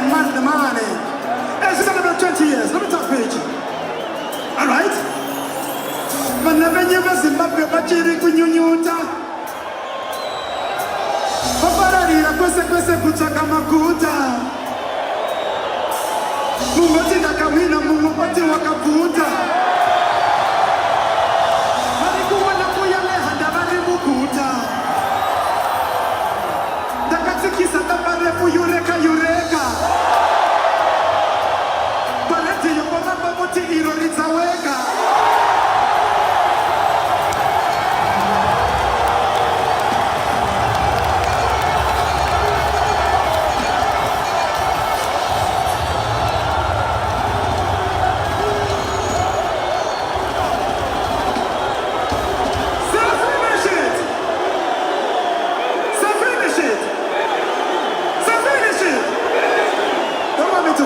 money. Hey, she celebrated 20 years. Let me talk page. All right? Manavenye Zimbabwe bachiri kunyunyuta. Papararira kwese kuchaka makuta. Mungoti nakawina mungoti wakavuta. Walikuona kuyale handa bari mukuta. Dakatikisa tabarefu yureka. Bareti yokona baboti iroritaweka.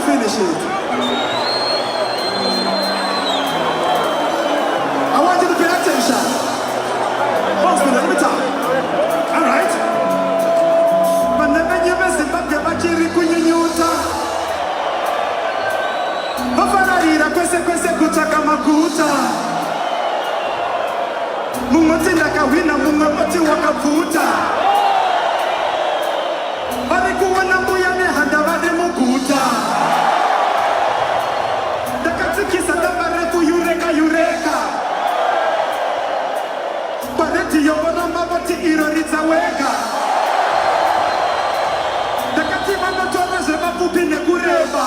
Finish it. I want you to pay attention. Once minute, let me talk. All right. Manavenye Zimbabwe bachiri kunyunyuta. Papararira kwese kuchaka makuta. Mungoti nakawina mungoti wakavuta. Walikuona mbuyane handa bari mukuta. Kisa tabarefu yureka. Bareti yobona maboti iroritaweka. Dakati manotona zeba pupine kureba.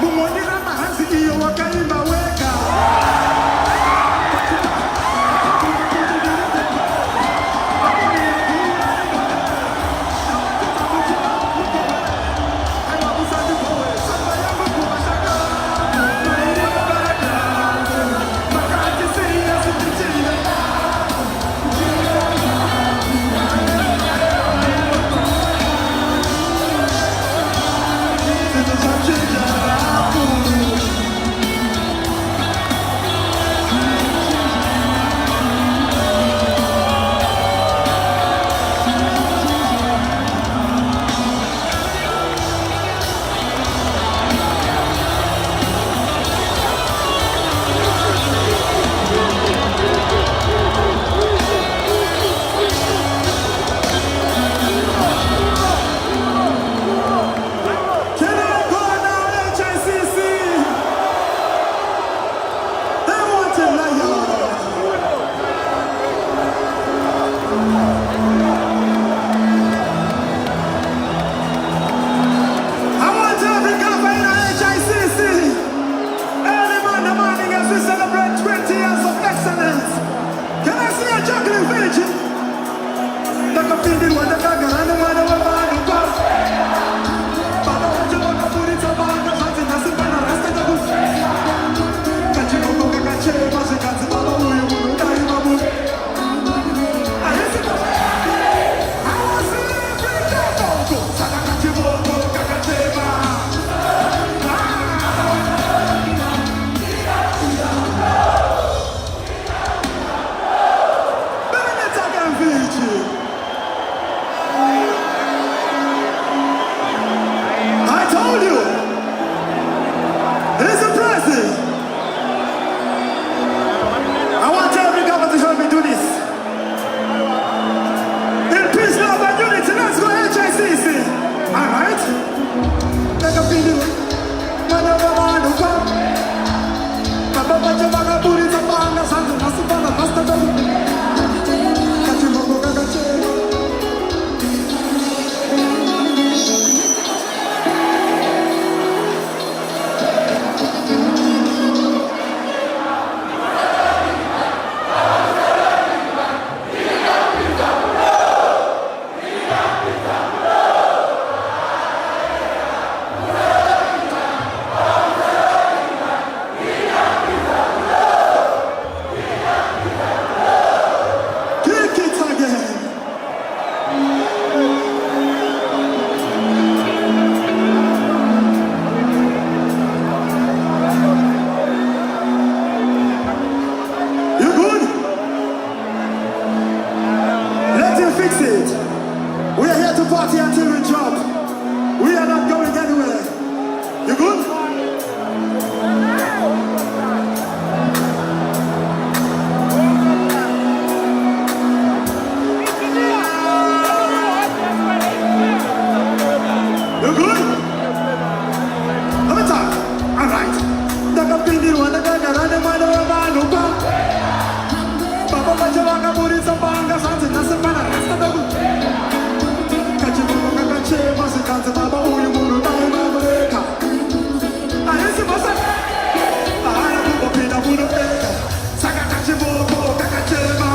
Mumonira mahanzi iyo wakaimba weka. You good? Let me talk. All right. Nakapindi wanagagarane mano manupa. Baba bajawanga muri sabanga sanze nasapana rasta dabu. Kachibuko kakache masikante baba uyu muru dai mabreka. Ayesi masa. Ahana buko pina muru eka. Saka kachibuko kakache ma.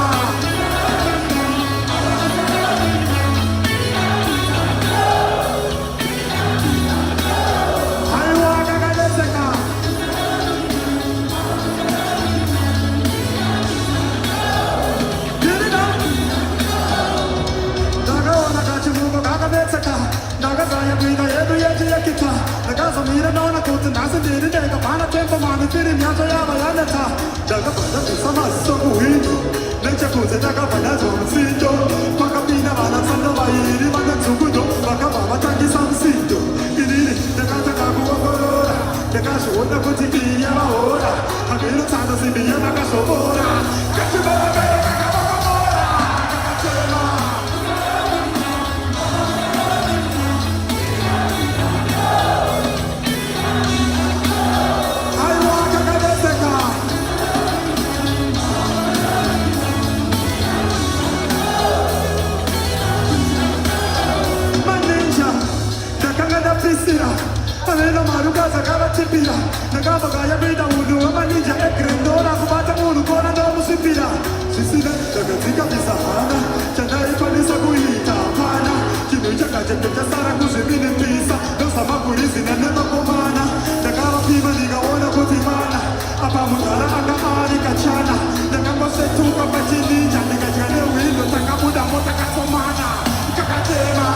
Nagasaya vida yedu yeji yakita Nagasa mira nona kutu nasa diri dega Pana tempo mami firi miato yaba yaneta Daga pada pisa maso kuhito Necha kuze daga pada zonu sito Paka pina wana sanda wa iri Mana tsukudo Paka mama tangi samsito Iriri daga taka kuwa korora Daga shuota kuti iya wa ora Hagiro tanda sibi ya naga shobora Kachi baba kaya kaka baka mora Kakachema Alena maruka zakara tipira Nagaba gaya vida udu Ama ninja ekrendora Kubata munu kona no musipira Sisida Nagatika bisahana Chanda ipanisa kuhita Pana Kinu chaka chaketa sara kusimini pisa No sama kurisi na nema komana Nagaba pima niga ona kutimana Apa mutara anga ari kachana Nagamba setuka pachini Chanda kachane windo Takamuda mota kakomana Kakatema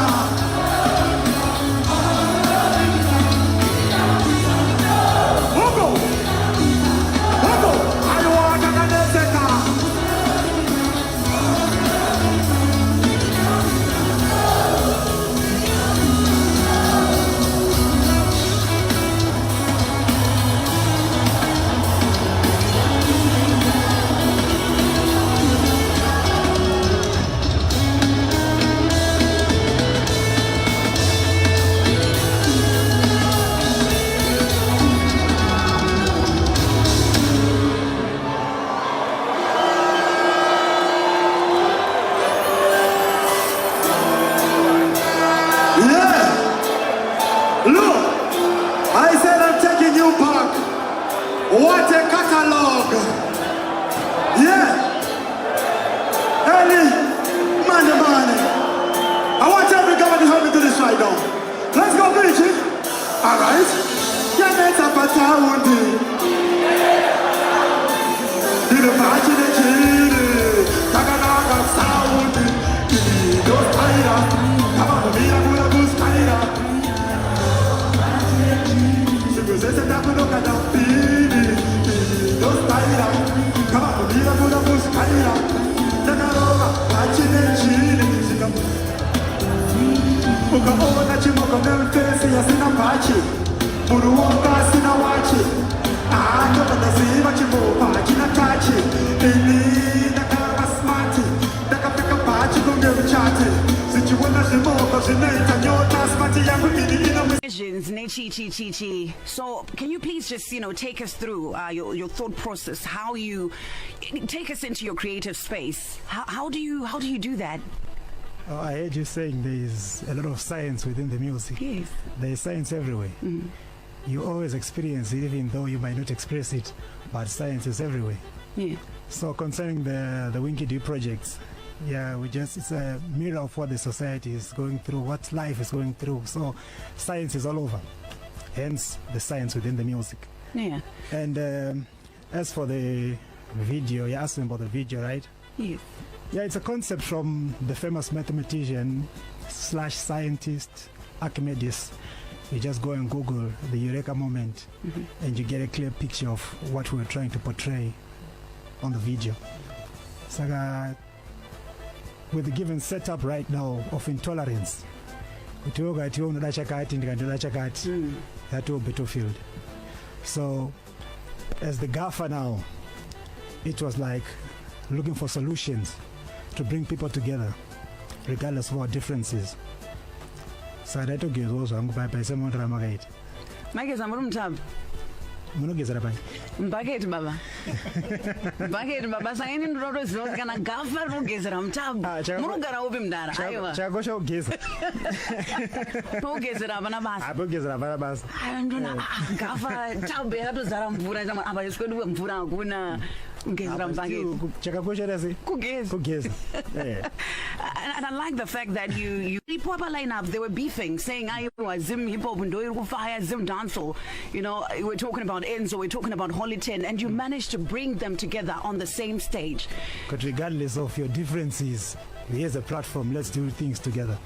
What a catalog! Yeah! Early, money. I want every government to help me do this right now. Let's go, Winky! Alright? Yameta pataundi. Dile pachi de chile. Takanaga saundi. Dos kaira. Kama mira kula bus kaira. Siguzese takuno kadampi. Come on, mira pura buscaira. Nagaroga, pachine chile. Uka ona chimoka memfesi ya sina pachi. Muruoka sina wachi. Toka nazima chimo pachi na kachi. Ini nakama smarti. Nakapeka pachi kunge uchati. Sichiwana shimoka shineta nyota smarti yangu ini ina So can you please just, take us through your thought process, how you take us into your creative space? How do you do that? I heard you saying there is a lot of science within the music. Yes. There is science everywhere. Mm-hmm. You always experience it, even though you might not express it, but science is everywhere. Yeah. So concerning the Winky projects, yeah, it's a mirror of what the society is going through, what life is going through. So science is all over, hence the science within the music. Yeah. And as for the video, you're asking about the video, right? Yes. Yeah, it's a concept from the famous mathematician / scientist Archimedes. You just go and Google the Eureka moment, mm-hmm. and you get a clear picture of what we're trying to portray on the video. So with the given setup right now of intolerance, that will battlefield. So as the gaffer now, it was like looking for solutions to bring people together regardless of our differences. Sadato gezo zangu by someone ramagate. Mageza muri mtabu. Munogezera pai. Mbaketi baba. Mbaketi baba sayini ndorodo zoti kana gafa rinogezera mtabu. Munogara upi mdara? Aiwa. Chakosha ugeza. Togezera vana basa. Abogezera vana basa. Ndona gafa tabu yakatozara mvura chama apa yeswedu mvura akuna. Chakakosha rasi. Kugeza. And I like the fact that you people line up, they were beefing, saying I was Zim hip hop and do fire Zim dancehall. You know, we're talking about Enzo, we're talking about Holy 10, and you managed to bring them together on the same stage. But regardless of your differences, here's a platform, let's do things together.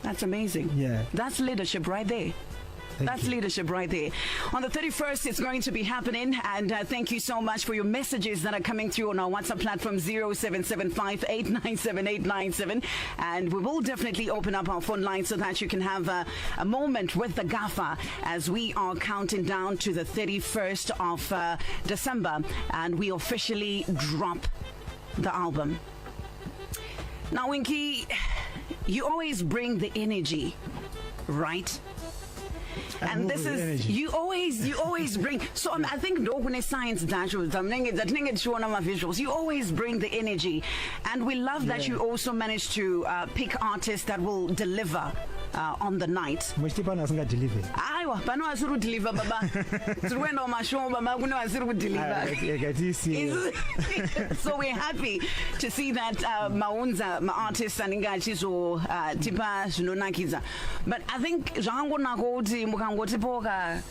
That's amazing. Yeah. That's leadership right there. That's leadership right there. On the 31st, it's going to be happening. And thank you so much for your messages that are coming through on our WhatsApp platform 0775897897. And we will definitely open up our phone line so that you can have a moment with the gaffer as we are counting down to the 31st of December. And we officially drop the album. Now, Winky, you always bring the energy, right? And this is you always bring. So I think when it's science visuals, you always bring the energy, and we love that you also manage to pick artists that will deliver on the night. Deliver. Aiwa, pano asuru deliver baba. Tuwendo masho baba kuno asuru deliver. So we're happy to see that maunza ma artists and ngachizo tipa zinonakiza. But I think jango nakoti mukangoti poka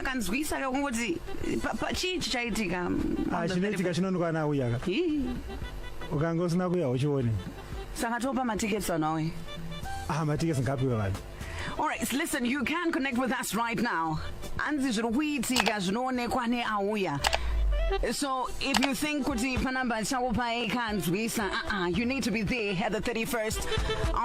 kanzwisa kakungoti chii chaitika chinoitika chinondoka nawo yaka ukangosina kuya uchione saka topa matickets anawe matickets ngapiwe vanhu. All right, listen, you can connect with us right now. Anzi zviri kuitika zvinoonekwa neauya. So if you think kuti panamba chakupai kanzwisa, you need to be there at the 31st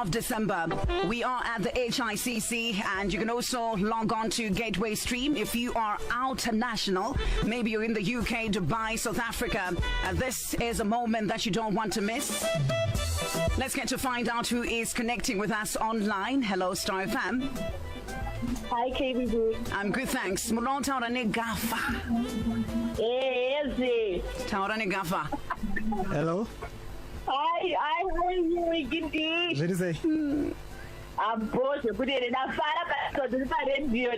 of December. We are at the HICC, and you can also log on to Gateway Stream if you are out national. Maybe you're in the UK, Dubai, South Africa. This is a moment that you don't want to miss. Let's get to find out who is connecting with us online. Hello, Star FM. Hi, KBB. I'm good, thanks. Muron taura ne gafa. Yes. Taura ne gafa. Hello. Hi, how are you, Winky? What do you say? I'm bored. You put it in a fire, but it's not in view.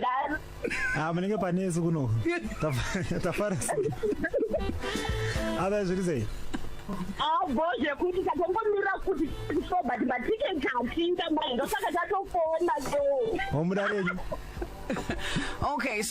I'm going to get panis uno. Tafaras. Others, what do you say? I'm bored. You put it in a but ticket can't see the mind. Don't phone. Okay. So